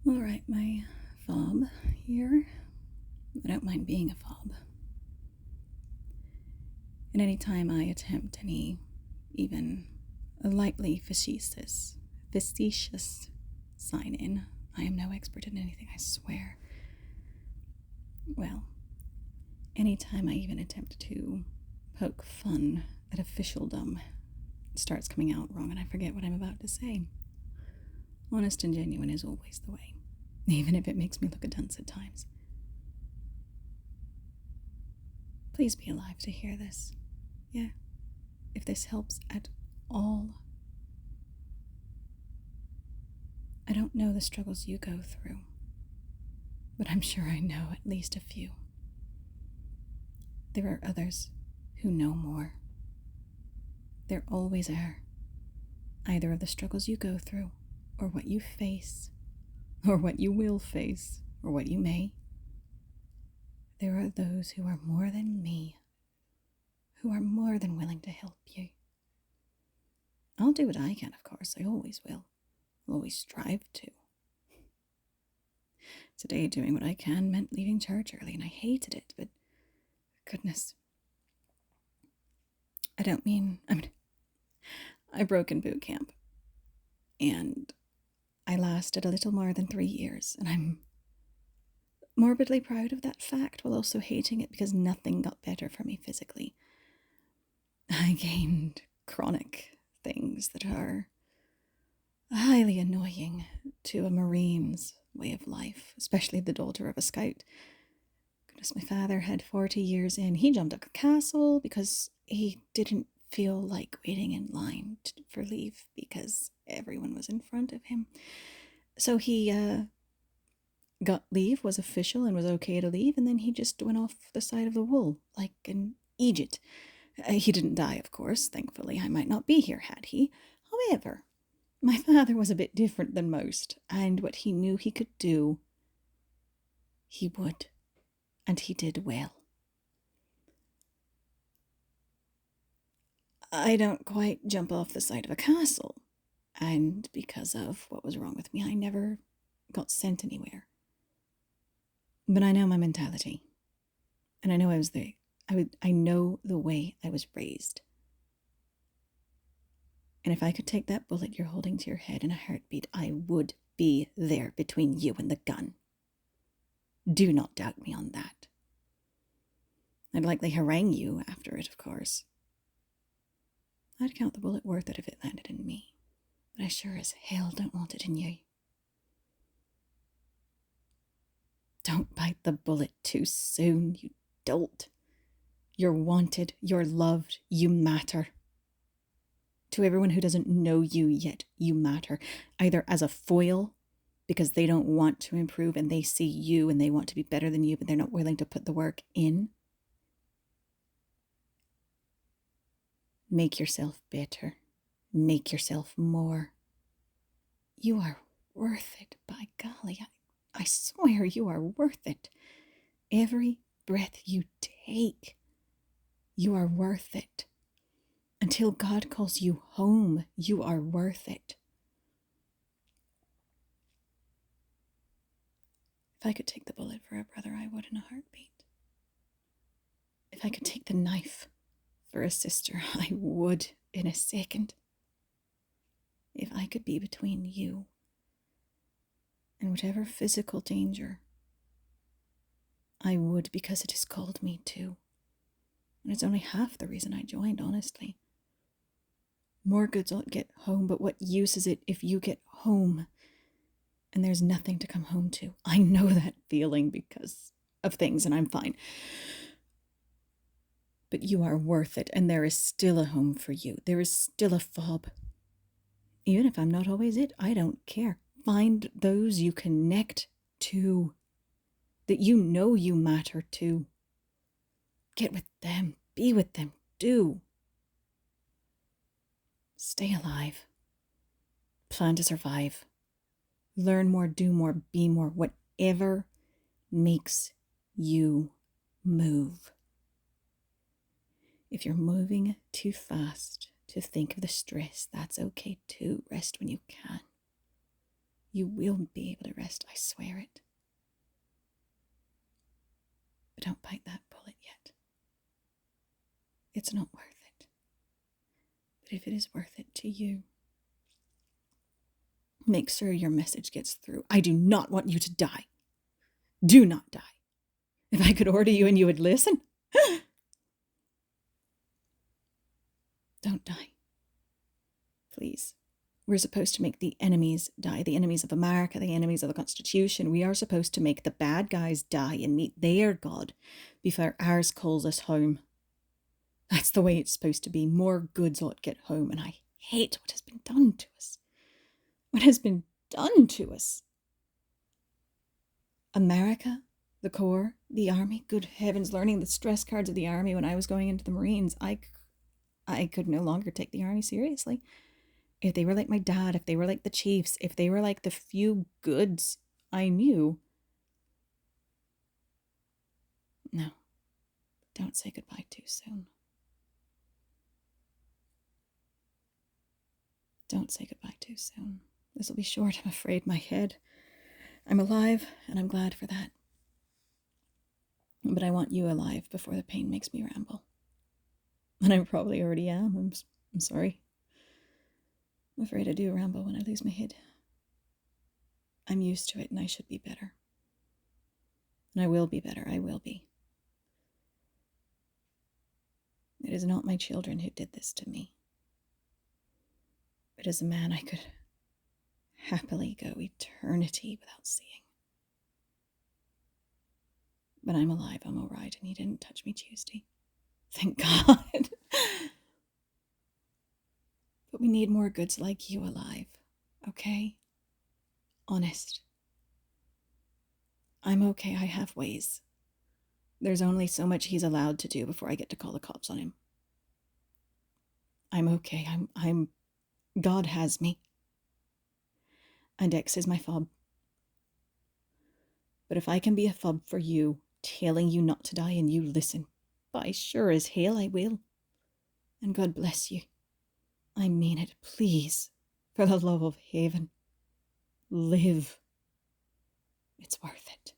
All right, my fob here. I don't mind being a fob. And any time I attempt any even a lightly facetious sign in, I am no expert in anything, I swear. Well, any time I even attempt to poke fun at officialdom, it starts coming out wrong and I forget what I'm about to say. Honest and genuine is always the way, even if it makes me look a dunce at times. Please be alive to hear this. Yeah, if this helps at all. I don't know the struggles you go through, but I'm sure I know at least a few. There are others who know more. There always are, either of the struggles you go through, or what you face, or what you will face, or what you may. There are those who are more than me, who are more than willing to help you. I'll do what I can, of course, I always will. I'll always strive to. Today, doing what I can meant leaving church early, and I hated it, but goodness. I broke in boot camp, and I lasted a little more than 3 years, and I'm morbidly proud of that fact while also hating it because nothing got better for me physically. I gained chronic things that are highly annoying to a Marine's way of life, especially the daughter of a scout. Goodness, my father had 40 years in. He jumped up a castle because he didn't feel like waiting in line for leave because everyone was in front of him. So he got leave, was official, and was okay to leave, and then he just went off the side of the wall, like an Egypt. He didn't die, of course. Thankfully, I might not be here had he. However, my father was a bit different than most, and what he knew he could do, he would. And he did well. I don't quite jump off the side of a castle, and because of what was wrong with me, I never got sent anywhere. But I know my mentality, and I know I know the way I was raised. And if I could take that bullet you're holding to your head in a heartbeat, I would be there between you and the gun. Do not doubt me on that. I'd likely harangue you after it, of course. I'd count the bullet worth it if it landed in me, but I sure as hell don't want it in you. Don't bite the bullet too soon, you dolt. You're wanted, you're loved, you matter. To everyone who doesn't know you yet, you matter, either as a foil, because they don't want to improve and they see you and they want to be better than you, but they're not willing to put the work in. Make yourself better. Make yourself more. You are worth it, by golly. I swear you are worth it. Every breath you take, you are worth it. Until God calls you home, you are worth it. If I could take the bullet for a brother, I would in a heartbeat. If I could take the knife for a sister, I would in a second. If I could be between you and whatever physical danger, I would, because it has called me to. And it's only half the reason I joined, honestly. More goods ought get home, but what use is it if you get home and there's nothing to come home to? I know that feeling because of things, and I'm fine. But you are worth it, and there is still a home for you. There is still a fob. Even if I'm not always it, I don't care. Find those you connect to, that you know you matter to. Get with them. Be with them. Do. Stay alive. Plan to survive. Learn more, do more, be more. Whatever makes you move. If you're moving too fast to think of the stress, that's okay too. Rest when you can. You will be able to rest, I swear it. But don't bite that bullet yet. It's not worth it. But if it is worth it to you, make sure your message gets through. I do not want you to die. Do not die. If I could order you and you would listen. Don't die. Please. We're supposed to make the enemies die, the enemies of America, the enemies of the Constitution. We are supposed to make the bad guys die and meet their God before ours calls us home. That's the way it's supposed to be. More goods ought get home, and I hate what has been done to us. What has been done to us? America, the Corps, the Army, good heavens, learning the stress cards of the Army when I was going into the Marines, I could no longer take the Army seriously. If they were like my dad, if they were like the chiefs, if they were like the few goods I knew. No, don't say goodbye too soon. Don't say goodbye too soon. This will be short, I'm afraid, my head. I'm alive, and I'm glad for that. But I want you alive before the pain makes me ramble. And I probably already am. I'm sorry. I'm afraid I do ramble when I lose my head. I'm used to it, and I should be better. And I will be better. I will be. It is not my children who did this to me. It is a man I could happily go eternity without seeing. But I'm alive, I'm all right, and he didn't touch me Tuesday. Thank God. But we need more goods like you alive, okay? Honest. I'm okay, I have ways. There's only so much he's allowed to do before I get to call the cops on him. I'm okay, I'm God has me. And X is my fob. But if I can be a fob for you, telling you not to die and you listen, by sure as hell I will. And God bless you. I mean it, please, for the love of heaven. Live. It's worth it.